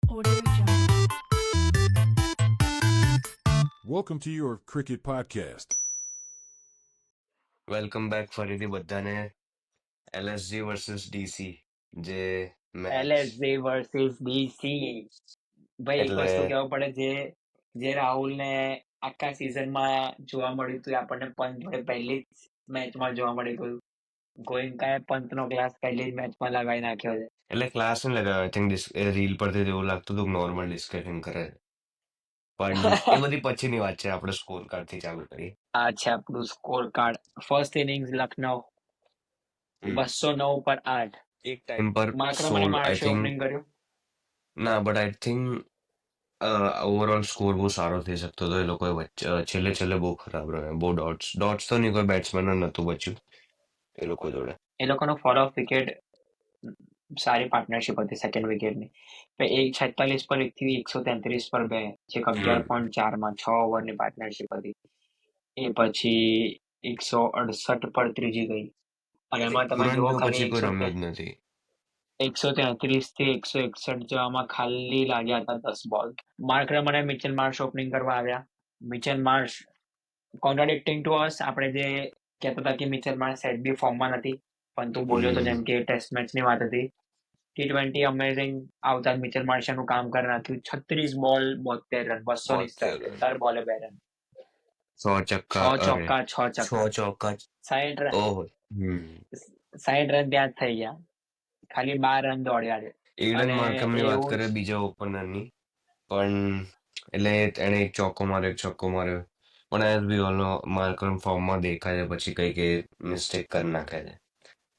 Audio Jungle. Welcome to your cricket podcast. Welcome back ફરીથી બધાને LSG versus DC જે match LSG versus DC. ભાઈ એક એટલે વસ્તુ કહેવું પડે, જે રાહુલને આખા સિઝનમાં જોવા મળ્યું હતું એ આપણને પંત જોડે પહેલી જ મેચમાં જોવા મળ્યું હતું. ગોયંકાએ પંતનો ક્લાસ પહેલી જ મેચમાં લગાવી નાખ્યો છે. એટલે ક્લાસ ને લગાવ્યો આઈ થિંક રીલ પરથી તો એવું લાગતું હતું નોર્મલ ડિસ્કશન કરે છે. પણ એ બધી પછીની વાત છે, આપણે સ્કોર કાર્ડથી ચાલુ કરીએ. આ છે આપણું score card. First innings Lucknow હમ. 209 પર 8. એક ટાઈમ પર માર્કરમ અને 16 આઈ માર્શે થિંક. ઓપનિંગ કર્યું. ના, but I think overall score બહુ સારો થઈ શકતો હતો. એ લોકોએ છેલ્લે છેલ્લે બહુ ખરાબ રહ્યો. બહુ ડોટ્સ તો નહીં, કોઈ બેટ્સમેન નહોતું બચ્યું એ લોકો જોડે. એ લોકોનો ફોલ ઓફ વિકેટ સારી પાર્ટનરશિપ હતી સેકન્ડ વિકેટની. 46 પર 1 થી 133 પર 2, જે 11.4 માં 6 ઓવરની પાર્ટનરશિપ હતી. એ પછી 168 પર ત્રીજી ગઈ, અને એમાં તમે પુરાણ જુઓ જેવું ખાલી પછી કોઈ રમ્યો જ નથી. 133 થી 161 જવામાં ખાલી લાગ્યા હતા 10 બોલ. માર્ક રમ અને મિચેલ માર્શ ઓપનિંગ કરવા આવ્યા. મિચેલ માર્શ કોન્ટ્રાડિક્ટિંગ ટુ અસ, આપણે જે કહેતા હતા કે મિચેલ માર્શ સેટ બી ફોર્મમાં નથી, પણ તું બોલ્યો તો જેમ કે ટેસ્ટ મેચની વાત હતી. T20 અમેઝિંગ આવતા મિચેલ માર્શનું કામ કરી નાખ્યું. 36 બોલ 72 રન, 200 સ્ટ્રાઇક રેટ, દર બોલે 2 રન, 100 છક્કા, 6 ચોક્કા 6 છ છક્કા, ચોક્કા. 60 રન. ઓહો. 60 રન ત્યાં જ થઈ ગયા, ખાલી 12 રન દોડ્યા છે. એડન અને માર્કમની વાત એવું કરીએ જ બીજા ઓપનરની, પણ એટલે એણે એક ચોક્કો માર્યો, એક છક્કો માર્યો, પણ એઝ બી ઓલ માર્કમ ફોર્મમાં દેખાય છે, પછી કંઈક એ મિસ્ટેક કરી નાખે છે,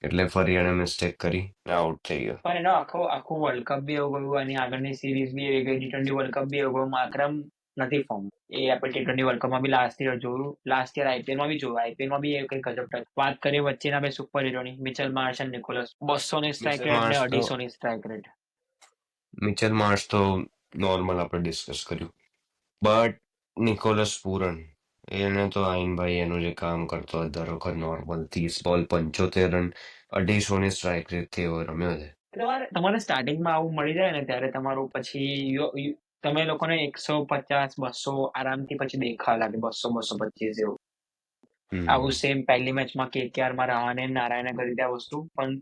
એટલે ફરી એણે મિસ્ટેક કરી આઉટ થઈ ગયો. પણ એનો આખું વર્લ્ડ કપ બી એવું ગયું, અને આગળની સિરીઝ બી એવી ગઈ, T20 વર્લ્ડ કપ બી એવું ગયું. માકરમ નથી ફોર્મ. એ આપણે T20 વર્લ્ડ કપમાં બી લાસ્ટ યર જોયું, લાસ્ટ યર IPL માં બી જોયું. IPL માં બી એ કંઈક ગજબ ટચ. વાત કરીએ વચ્ચેના બે સુપર હીરોની, મિચેલ માર્શ અને નિકોલસ. 200 ની સ્ટ્રાઇક મિચેલ રેટ ને માર્શ તો 250 ની સ્ટ્રાઇક રેટ. મિચેલ માર્શ તો નોર્મલ આપણે ડિસ્કસ કર્યું, બટ નિકોલસ પૂરન એને તો આઈન ભાઈ એનું જે કામ કરતો હોય દર વખત નોર્મલ 30 બોલ 75 રન 250 ની સ્ટ્રાઇક રેટથી એવો રમ્યો છે. તમારે સ્ટાર્ટિંગમાં આવું મળી જાય ને, ત્યારે તમારું પછી તમે લોકોને 150 200 આરામથી પછી દેખાવા લાગે, 200 225 એવું. આવું સેમ પહેલી મેચમાં KKR માં રહાણે નારાયણે કરી હતી આ વસ્તુ, પણ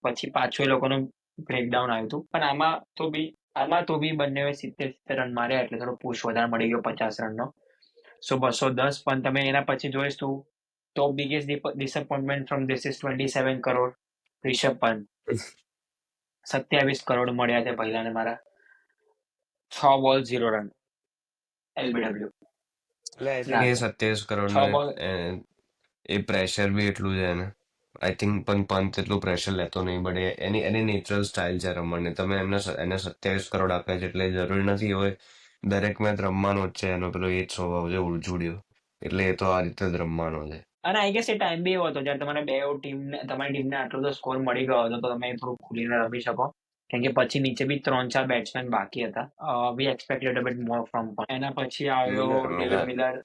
પછી પાછું એ લોકોનું બ્રેકડાઉન આવ્યું હતું. પણ આમાં તો બી બંને 70 રન માર્યા, એટલે થોડો પુશ વધારે મળી ગયો 50 રનનો. સો 210. પણ તમે એના પછી જોઈશું તો biggest disappointment from this is 27 crore Rishabh Pant. 27 crore મળ્યા છે પહેલાને મારા. 6 બોલ 0 રન LBW. એટલે આઈ થિંક એ 27 કરોડ 6 બોલ. એ પ્રેશર બી એટલું છે ને. આઈ થિંક પણ પંત એટલું પ્રેશર લેતો નહીં, બટ એની નેચરલ સ્ટાઇલ છે રમવાની. તમે એને 27 કરોડ આપ્યા છે એટલે જરૂરી નથી હોય દરેક મેચ રમવાનો જ છે. એનો પેલો એ જ સ્વભાવ છે ઉલઝુડ્યો, એટલે એ તો આ રીતે જ રમવાનો છે. અને આઈ ગેસ એ ટાઈમ બી એવો હતો જ્યારે તમારી ટીમને આટલો બધો સ્કોર મળી ગયો હતો, તો તમે થોડું ખુલીને રમી શકો. કેમ કે પછી નીચે બી 3-4 બેટ્સમેન બાકી હતા. We expected a bit more from. એના પછી આવ્યો ડેવિડ મિલર.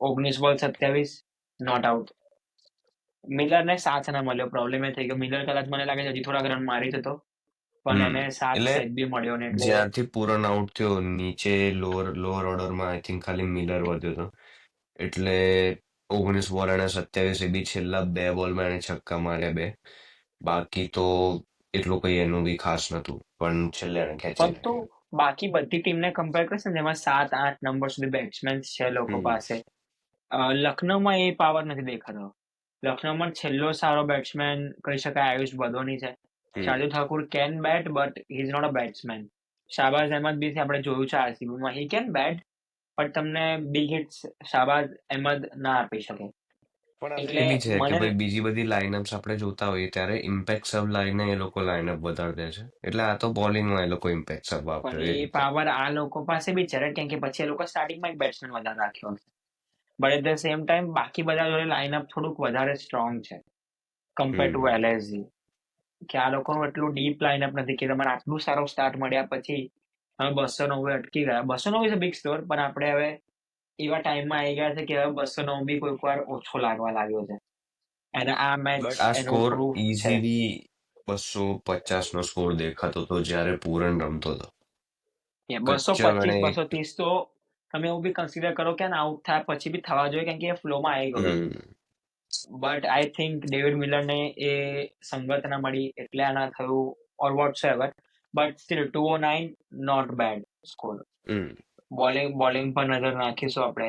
19 બોલ 27, નોટ આઉટ. મિલરને 7 ના મળ્યો. પ્રોબ્લેમ એ થઈ ગયો, મિલર કદાચ મને લાગે છે હજી થોડાક રન મારી જતો, પણ એને 7 એટલે સેટ બી મળ્યો ને, એટલે જ્યારથી પૂરન આઉટ થયો નીચે લોઅર ઓર્ડરમાં આઈ થિંક ખાલી મિલર વધ્યો હતો, એટલે 19 બોલ એને 27, એ બી છેલ્લા 2 બોલમાં એને છક્કા માર્યા 2. બાકી તો એટલું કઈ એનું બી ખાસ નતું, પણ છેલ્લે એને ખેંચી પરંતુ બાકી બધી ટીમને કમ્પેર કરશે ને, જેમાં 7-8 નંબર સુધી બેટ્સમેન છે લોકો પાસે, લખનઉમાં એ પાવર નથી દેખાતો. લખનઉમાં છેલ્લો સારો બેટ્સમેન કહી શકાય આયુષ બદોની છે. Shardul Thakur can bat, but he is not a batsman. Shahbaz Ahmed બી આપણે જોયું છે RCB માં, હી કેન બેટ, પણ તમને બિગ હિટ્સ શાહબાઝ અહેમદ ના આપી શકે. પણ એટલે એ બી છે કે મને ભાઈ બીજી બધી લાઇનઅપ્સ આપણે જોતા હોઈએ ત્યારે ઇમ્પેક્ટ સબ લાઈને એ લોકો લાઇનઅપ વધારે દે છે, એટલે આ તો બોલિંગમાં એ લોકો ઇમ્પેક્ટ સબ વાપરે પણ એ એ રીતે. પાવર આ લોકો પાસે બી છે, કેમ કે પછી એ લોકો સ્ટાર્ટિંગમાં એક બેટ્સમેન વધારે રાખ્યો હશે, but at the same time બાકી બધા જોડે લાઇનઅપ થોડુંક વધારે સ્ટ્રોંગ છે કમ્પેર ટુ LSG. કે આ લોકોનું એટલું ડીપ લાઇનઅપ નથી કે તમારે આટલું સારો સ્ટાર્ટ મળ્યા પછી હવે 209 અટકી ગયા. 209 ઇઝ અ બિગ સ્કોર, પણ આપણે હવે એવા ટાઈમમાં આવી ગયા છે કે હવે 209 બી કોઈક વાર ઓછો લાગવા લાગ્યો છે, અને આ મેચ બટ આ એનો સ્કોર પ્રૂફ છે. ઇઝીલી 250 નો સ્કોર દેખાતો હતો જ્યારે પૂરન રમતો હતો. કચ્ચા 225 વડે 230 તો તમે એવું બી કન્સિડર કરો કે આઉટ થયા પછી બી થવા જોઈએ, કારણ કે એ ફ્લોમાં આવી ગયું હતું. બટ આઈ થિંક ડેવિડ મિલરને એ સંગત ના મળી એટલે આના થયું or what's ever. But still 209 not bad score. Bowling પર નજર નાખીશું આપણે.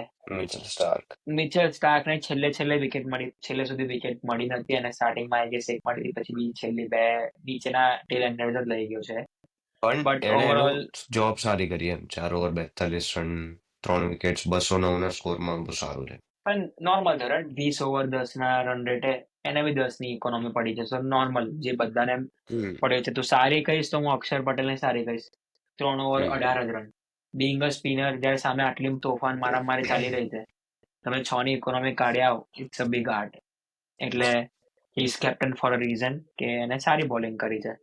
મિચેલ સ્ટાર્કને છેલ્લે વિકેટ મળી, છેલ્લે સુધી વિકેટ મળી નથી અને સ્ટાર્ટિંગમાં આઈ ગેસ એક મળી હતી, પછી બીજી છેલ્લી બે નીચેના ટેલ એન્ડર જ લઈ ગયો છે. પણ બટ એણે ઓવરઓલ જોબ સારી કરી એમ, 4 ઓવર 42 રન, 3 વિકેટ્સ, 209 ના સ્કોરમાં બહુ સારું છે. પણ નોર્મલ છે રાઈટ, 20 ઓવર 10 ના રન રેટે એને બી 10 ની ઇકોનોમી પડી છે, સો નોર્મલ જે બધાને પડે છે. તો સારી કહીશ તો હું અક્ષર પટેલને સારી કહીશ. 3 ઓવર 18 જ રન. બિંગ અ સ્પિનર, જ્યારે સામે આટલી તોફાન મારામારી ચાલી રહી છે, તમે 6 ની ઇકોનોમી કાઢી આવો, ઇટ્સ અ બિગ આર્ટ. એટલે he is captain for a reason કે એને સારી બોલિંગ કરી છે.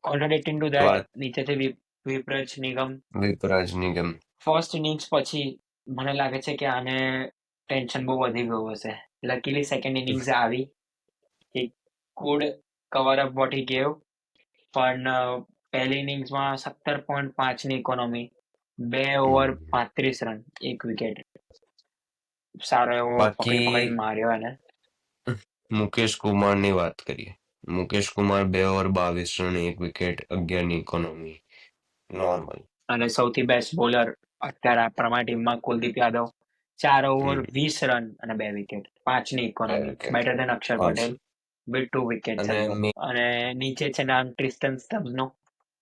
કોન્ટ્રાડિક્ટિંગ ટુ ધેટ, નીચેથી વિપરાજ નિગમ ફર્સ્ટ ઇનિંગ્સ પછી મને લાગે છે કે આને ટેન્શન બહુ વધી ગયું હશે. લકીલી સેકન્ડ ઇનિંગ્સ આવી, he could cover up what he gave. પણ પહેલી ઇનિંગ્સમાં 17.5 ની ઇકોનોમી, 2 ઓવર 35 રન, 1 વિકેટ. સારો એવો પકડી બાકી માર્યો એને. મુકેશ કુમારની વાત કરીએ. Mukesh Kumar 2 over 22 run, 1 wicket, 11 ની ઇકોનોમી, નોર્મલ. અને સૌથી બેસ્ટ બોલર અત્યારે આપણા ટીમમાં કુલદીપ યાદવ, 4 ઓવર 20 રન અને 2 વિકેટ, 5 ની economy, better than Axar Patel with 2 wickets. અને નીચે છે નામ ટ્રિસ્ટન સ્ટબ્સનો,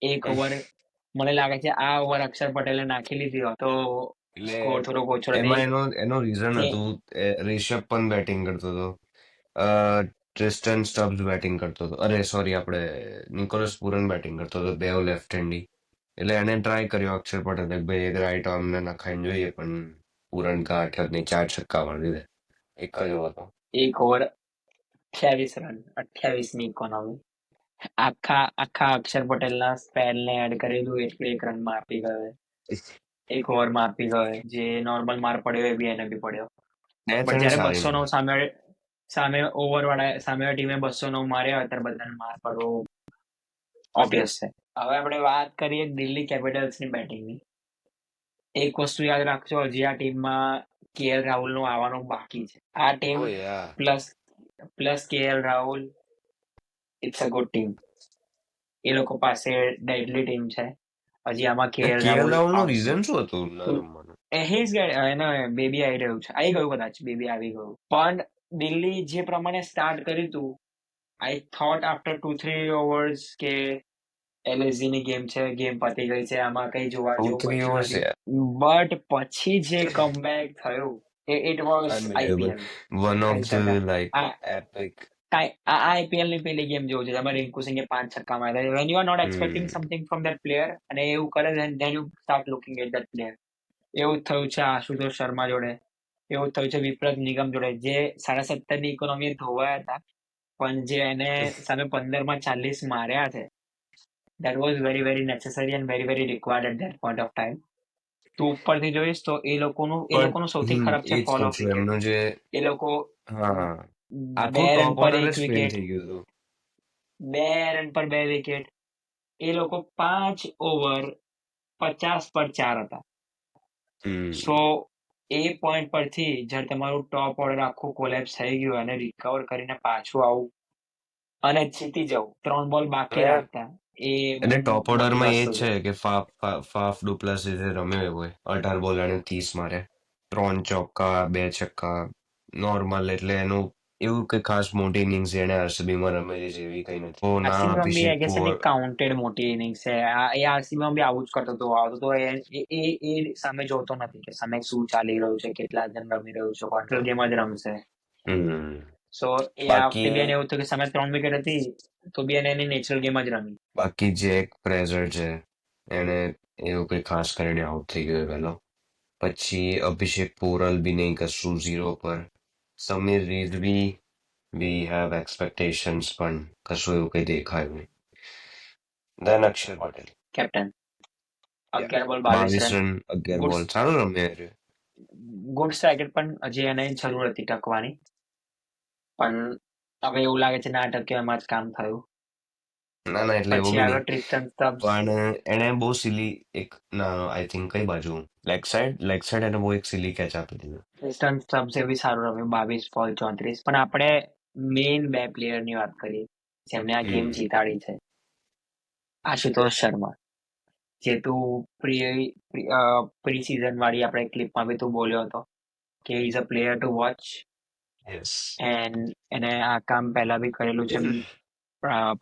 1 ઓવર. મને લાગે છે આ ઓવર અક્ષર પટેલે નાખી લીધી હોત તો સ્કોર થોડો ઓછો એમાં એનો રીઝન હતું, રિષભ પંત બેટિંગ કરતો હતો, ટ્રિસ્ટન સ્ટબ્સ બેટિંગ કરતો હતો, અરે સોરી આપણે નિકોલસ પુરન બેટિંગ કરતો હતો, બેવ લેફ્ટ હેન્ડી. એટલે એને ટ્રાય કર્યો અક્ષર પટેલે, ભાઈ એક રાઈટ આર્મને નખાઈને જોઈએ, પણ પુરન કા 8 ની 4 છક્કા મારી દીધા, એક જ હતો. 1 ઓવર 28 રન, 28 ની ઇકોનોમી. આખા અક્ષર પટેલના સ્પેલને એડ કરેલું એટલે 1 રનમાં આપી ગયો, 1 ઓવરમાં આપી ગયો. જે નોર્મલ માર પડ્યો એ બી એને બી પડ્યો. પણ જ્યારે 209 સામે ટીમે 209 માર્યા, ત્યારે બધાને માર પડવો ઓબ્વિયસ છે. હવે આપણે વાત કરીએ દિલ્હી કેપિટલ્સની બેટિંગની. એક વસ્તુ યાદ રાખજો, હજી આ ટીમમાં કેએલ રાહુલનું આવવાનું બાકી છે. આ team plus K L Rahul, it's a good team. એ લોકો પાસે ડેડલી ટીમ છે. હજી આમાં કેએલ રાહુલનું રીઝન શું હતું એને બેબી આવી રહ્યું છે, આવી ગયું કદાચ, બેબી આવી ગયું. પણ દિલ્હી જે પ્રમાણે સ્ટાર્ટ કર્યું હતું, આઈ થોટ આફ્ટર 2-3 ઓવર્સ કે એલએસજી ની ગેમ છે, ગેમ પતી ગઈ છે, આમાં કઈ જોવા જેવું નથી. બટ પછી જે કમબેક થયું, it was IPL, one of the like EPIC. આ આઈપીએલ ની પેલી ગેમ જેવું છે, તમે રિંકુ સિંઘે 5 છક્કા માર્યા, when you are not expecting something from that player અને એવું કરે, then you start looking at that player. એવું જ થયું છે આશુતોષ શર્મા જોડે, એવું જ થયું છે વિપ્રત નિગમ જોડે, જે 17.5 ની ઇકોનોમી ધોવાયા હતા, પણ જે એને સામે 15 માં 40 માર્યા છે, that was very very necessary and very very required at that point of time. તું ઉપરથી જોઈશ તો એ લોકોનું સૌથી ખરાબ છે ફોલ ઓફ વિકેટ. એ લોકો 2 રન પર 1 વિકેટ, 2 રન પર 2 વિકેટ. એ લોકો 5 ઓવર 50 પર 4 હતા. સો એ પોઈન્ટ પરથી જ્યારે તમારું ટોપ ઓર્ડર આખું કોલેપ્સ થઈ ગયું અને રિકવર કરીને પાછું આવું અને જીતી જવું 3 બોલ બાકી રાખતા, એટલે ટોપ ઓર્ડરમાં એ છે કે ફાફ ડુપ્લેસિસે રમ્યો હોય, 18 બોલ અને 30 મારે, 3 ચોક્કા 2 છક્કા, નોર્મલ. એટલે એનું એવું કઈ ખાસ મોટી ઇનિંગ્સ એને આરસીબીમાં રમેલી જેવી કઈ નથી. કાઉન્ટેડ મોટી ઇનિંગ્સ છે. એ આરસીબીમાં બી આવું જ કરતો હતો, આવતો તો એ સામે જોતો નથી કે સામે શું ચાલી રહ્યું છે, કેટલા જણ રમી રહ્યું છે, કોન્ટ્રોલ ગેમ જ રમશે. સો એ આ વખતે બી એને એવું થયું કે સામે 3 વિકેટ હતી તો બી એને એની નેચરલ ગેમ જ રમી. બાકી જેક પ્રેઝર છે, એને એવું કઈ ખાસ કરીને આઉટ થઈ ગયો પહેલો. પછી અભિષેક પોરલ બી નહીં કશું 0 પર. Sameer Rizvi we have expectations, પણ કશું એવું કઈ દેખાયું નહીં. દેન અક્ષર પટેલ કેપ્ટન, 11 બોલ 22 રન, 11 બોલ, સારું રમ્યા. ગુડ સ્ટ્રાઇકર, પણ હજી એને જરૂર હતી ટકવાની. પણ હવે એવું લાગે છે ના ટકે એમાં જ કામ થયું. ના એટલે એવો પછી બી આગળ નહીં. ટ્રિસ્ટન સ્ટબ્સ. પણ એને બહુ સિલી એક ના આઈ થિંક કઈ બાજુ લેગ સાઈડ એને બહુ એક સિલી કેચ આપી દીધું. ટ્રિસ્ટન સ્ટબ્સ એ બી સારું રમ્યું, 22 બોલ 34. પણ આપણે મેઇન બે પ્લેયરની વાત કરીએ જેમને આ ગેમ હમ જીતાડી છે. આશુતોષ શર્મા, જે તું પ્રી સિઝન વાળી આપણે ક્લિપમાં બી તું બોલ્યો હતો કે is a player two watch. Yes. And એને આ કામ પહેલા બી કરેલું છે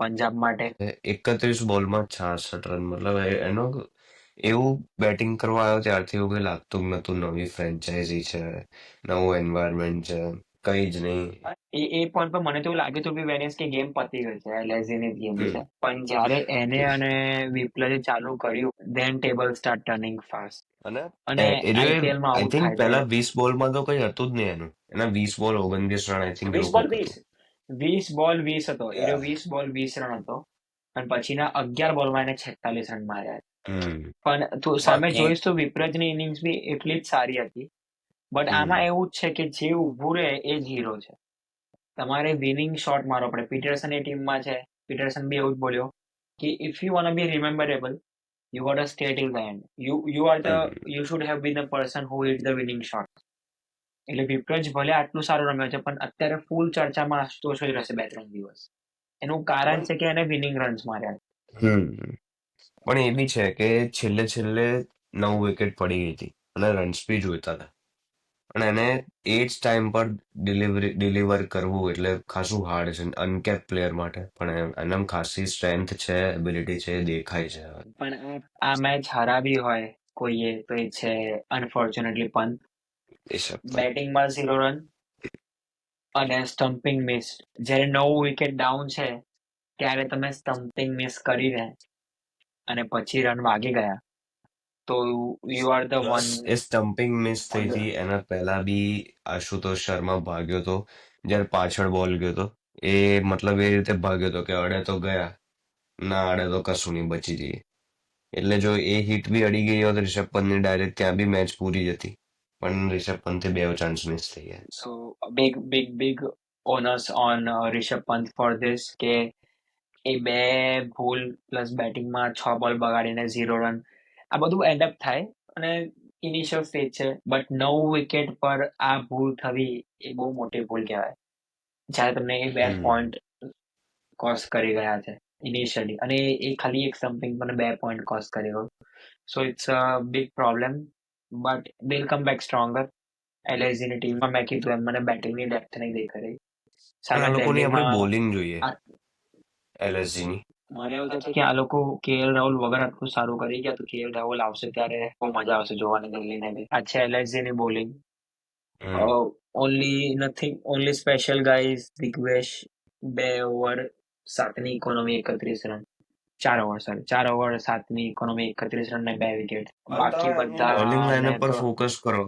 પંજાબ માટે. 31 બોલમાં 66 રન, મતલબ એનો એવું બેટિંગ કરવા આવ્યો ત્યારથી એવું કઈ લાગતું જ નતું નવી ફ્રેન્ચાઇઝી છે, નવું એન્વાયરમેન્ટ છે, કઈ જ નહીં. એ પોઈન્ટ પર મને તો એવું લાગ્યું હતું કે વેનિસ કે ગેમ પતી ગઈ છે, LSG ની ગેમ હમ છે. પણ જ્યારે એને અને વિપ્લવે ચાલુ કર્યું, then table start turning fast. અને અને એટલે IPL માં આઈ આવું થિંક થાય છે. પહેલા 20 બોલમાં તો કઈ હતું જ નહીં એનું. એના 20 બોલ 29 રન આઈ થિંક 20 એવું બોલ કંઈક 20, હતું. 20 બોલ 20 હતો. એ Yeah. 20 બોલ 20 રન હતો. અને પછીના 11 બોલમાં એને 46 રન માર્યા. હમ પણ તું સામે બાકી જોઈશ તો વિપ્રજની ઇનિંગ્સ બી એટલી જ સારી હતી. બટ આમાં હમ એવું જ છે કે જે ઊભું રહે એ જ હીરો છે. તમારે વિનિંગ શોટ મારવો પડે. પીટરસન એ ટીમમાં છે. પીટરસન બી એવું જ બોલ્યો કે if you want be rememberable, you got stay till the end. You should have been the person who hit the winning shot. એટલે વિપ્રજ ભલે આટલું સારું રમ્યો છે પણ અત્યારે ફૂલ ચર્ચામાં આશુતોષ જ રહેશે 2-3 દિવસ. એનું કારણ છે કે એને વિનિંગ રન્સ માર્યા. હમ પણ એ બી છે કે છેલ્લે છેલ્લે 9 વિકેટ પડી ગઈ હતી અને રન્સ બી જોઈતા હતા. અને એને એ જ ટાઈમ પર ડિલિવર કરવું એટલે ખાસું હાર્ડ છે અનકેપ પ્લેયર માટે. પણ એનામ ખાસી સ્ટ્રેન્થ છે, એબિલિટી છે, એ દેખાય છે હવે. પણ આ મેચ હરાવી હોય કોઈએ તો એ છે અનફોર્ચ્યુનેટલી પંત. એ શકતા. બેટિંગમાં 0 રન અને સ્ટમ્પિંગ મિસ. જ્યારે 9 વિકેટ ડાઉન છે ત્યારે તમે સ્ટમ્પિંગ મિસ કરી દે અને પછી રન વાગી ગયા તો you are the plus one A stumping miss થઈ ઓન ધ. હતી એના પહેલા બી આશુતોષ શર્મા ભાગ્યો હતો જ્યારે પાછળ બોલ ગયો હતો. એ મતલબ એ રીતે ભાગ્યો હતો કે અડે તો ગયા, ના અડે તો કશું નહીં, બચી જઈએ. એટલે જો એ હિટ બી અડી ગઈ હોત રિષભ પંતની ડાયરેક્ટ, ત્યાં બી મેચ પૂરી જ હતી. પણ રિષભ પંતે 2 ચાન્સ મિસ થઈ ગયા. So big honours on Rishabh Pant for this કે એ 2 ભૂલ પ્લસ બેટિંગમાં 6 બોલ બગાડીને 0 રન, આ બધું એન્ડ અપ થાય અને ઇનિશિયલ સ્ટેજ છે. બટ 9 વિકેટ પર આ ભૂલ થવી એ બહુ મોટી ભૂલ કહેવાય. જ્યારે તમને એ 2 હમ પોઈન્ટ કોસ્ટ કરી ગયા છે ઇનિશિયલી, અને એ ખાલી એક સ્ટમ્પિંગ પર 2 પોઈન્ટ કોસ્ટ કરી ગયું. So it's a big problem, but will come back stronger. LSG ની ટીમમાં મેં કીધું એમ મને બેટિંગની ડેપ્થ નહીં દેખાઈ રહી. પણ સામે આ લોકોની આપણે દિલ્હીમાં બોલિંગ જોઈએ આ LSG ની. મને એવું થાય છે કે આ લોકો KL રાહુલ વગર આટલું સારું કરી ગયા તો KL રાહુલ આવશે ત્યારે બહુ મજા આવશે જોવાની દિલ્હીને બી. આ છે LSG ની બોલિંગ. હમ only special guys Digvesh 2 over 7ની economy 31 run. 4 over sorry 4 over 7ની ઇકોનોમી 31 રન ને 2 વિકેટ. બાકી બોલિંગ બધાને લાઇનઅપ પર તો ફોકસ કરો.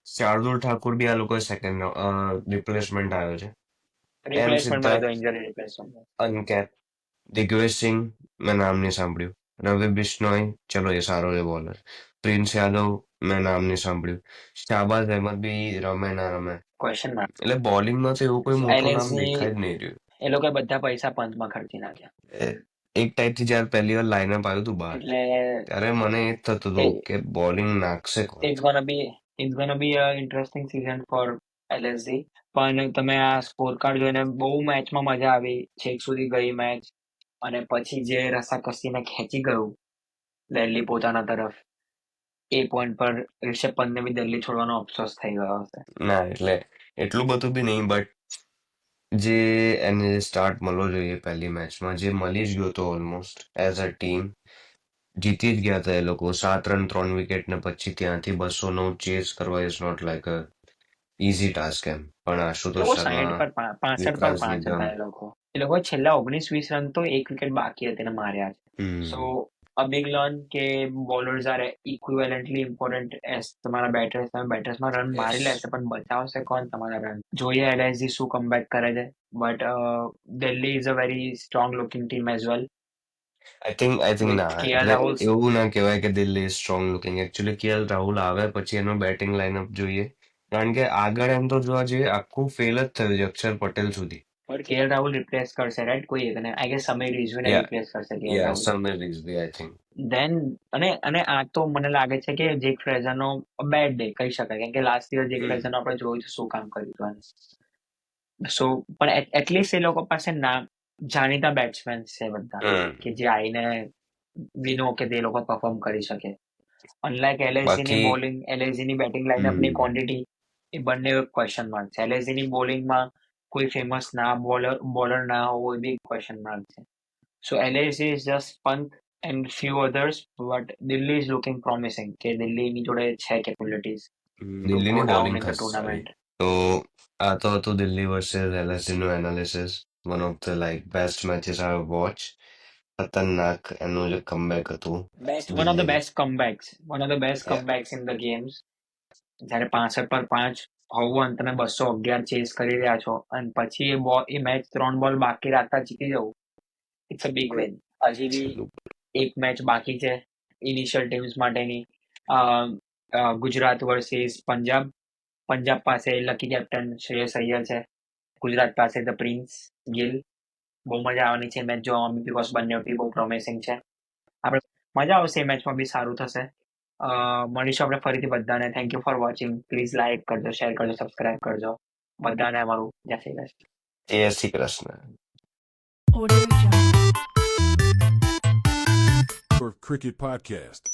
શાર્દુલ ઠાકુર બી આ લોકો સેકન્ડ રિપ્લેસમેન્ટ આવ્યો છે. એમ રિપ્લેસમેન્ટ મળે સિદ્ધાર્થ તો ઇન્જરી રિપ્લેસમેન્ટ. અનકેપ. દિગ્વેશ સિંહ મેં નામ નહીં સાંભળ્યું. રવિ બિશ્નોઈ ચલો એ સારો છે બોલર. પ્રિન્સ યાદવ મેં નામ નહીં સાંભળ્યું. શાહબાઝ અહેમદ બી રમે ના રમે. Question mark. એટલે બોલિંગમાં તો એવું કોઈ મોટું નામ LSG દેખાય જ નહીં રહ્યું. એ લોકો બધા પૈસા પંચમાં ખર્ચી નાખ્યા. એક ટાઈપથી જયારે પહેલી વાર લાઇનઅપ આવ્યું હતું બહાર એટલે ત્યારે મને એ જ થતું હતું કે બોલિંગ નાખશે કોણ. it's gonna be a interesting season for LSG. પણ તમે આ સ્કોર કાર્ડ જોઈને બહુ મેચમાં મજા આવી, છેક સુધી ગઈ મેચ, અને પછી જે રસાકસીને ખેંચી ગયું દિલ્હી પોતાના તરફ, એ પોઈન્ટ પર રિષભ પંતને બી દિલ્હી છોડવાનો અફસોસ થઈ ગયો હશે. ના એટલે એટલું બધું બી નહીં, બટ જે એને સ્ટાર્ટ મળવો જોઈએ પહેલી મેચમાં જે મળી જ ગયો હતો ઓલમોસ્ટ એઝ અ ટીમ. જીતી જ ગયા હતા એ લોકો 7 રન 3 વિકેટ ને પછી ત્યાંથી 209 ચેસ કરવા is not like a easy task એમ. પણ એ આશુતોષ લોકો 60 શર્મા, પર 65 પર વિકાસ 5 નિગમ. હતા. એ લોકો છેલ્લા 19-20 રન તો 1 વિકેટ બાકી હતી ને માર્યા છે. સો a big learn કે bowlers are equivalently important as તમારા બેટર્સ. તમે બેટર્સમાં રન મારી લેશે પણ બચાવશે કોણ તમારા રન? જોઈએ LSG શું કમબેક કરે છે. But Delhi is a very strong looking team as well. I think with ના KL એટલે રાહુલ. એવું ના કહેવાય કે Delhi strong looking. Actually KL Rahul આવે પછી એનું બેટિંગ લાઇનઅપ જોઈએ. કારણ કે આગળ એમ તો જોવા જઈએ આખું ફેલ જ થયું છે અક્ષર પટેલ સુધી. કેએલ રાહુલ રિપ્લેસ કરશે રાઈટ કોઈ એક અને આઈ ગેસ સમીર રિઝવીને યા રિપ્લેસ કરશે કેએલ યા Rahul Sameer Rizvi I think. Then અને આ તો મને લાગે છે કે જેક ફ્રેઝરનો બેડ ડે કહી શકાય કેમ કે લાસ્ટ યર જેક ફ્રેઝરનો આપણે જોયું તો શું કામ કર્યું હતું સો પણ એટલીસ્ટ એ લોકો પાસે નામ જાણીતા બેટ્સમેન છે બધા કે જે આવીને વિનો કે તે લોકો પરફોર્મ કરી શકે અનલાઇક એલએસજી ની બાકી બોલિંગ એલએસજી ની બેટિંગ લાઇનઅપની ક્વોન્ટિટી એ બંને ક્વેશ્ચન માર્ક છે એલએસજી ની બોલિંગમાં કોઈ ફેમસ ના બોલર ના હોવો એ બી ક્વેશ્ચન માર્ક છે so L S G is just Pant and few others but Delhi is looking promising કે દિલ્હીની જોડે છે કેપેબિલિટીઝ ટુ ગો દિલ્હીની ડાઉન બોલિંગ ઇન ધ ખાસ સારી. ટુર્નામેન્ટ તો આ તો હતું દિલ્હી વર્સેસ એલએસજી નું analysis. One of the like best matches I watch. ખતરનાક એનું જે કમબેક હતું વન ઓફ ધ દિલ્હીનું. Best comebacks one of the best comebacks in the games જ્યારે 65 પર 5 હોવું અને તમે 211 ચેસ કરી રહ્યા છો અને પછી એ મેચ 3 બોલ બાકી રાખતા જીતી જવું ઇટ્સ અ બિગ વિન હજી બી એક મેચ બાકી છે ઇનિશિયલ ટીમ્સ માટેની ગુજરાત વર્સિસ પંજાબ પાસે લકી કેપ્ટન શ્રેયસ અય્યર છે ગુજરાત પાસે ધ પ્રિન્સ ગિલ બહુ મજા આવવાની છે મેચ જોવામાં બીકોઝ બંને ટીમ બહુ પ્રોમિસિંગ છે આપણે મજા આવશે એ મેચમાં બી સારું થશે મળીશું આપણે ફરીથી બધાને thank you for watching please like કરજો શેર કરજો સબસ્ક્રાઇબ કરજો બધાને અમારું જય શ્રી કૃષ્ણ. જય Shri Krishna. For Cricket Podcast.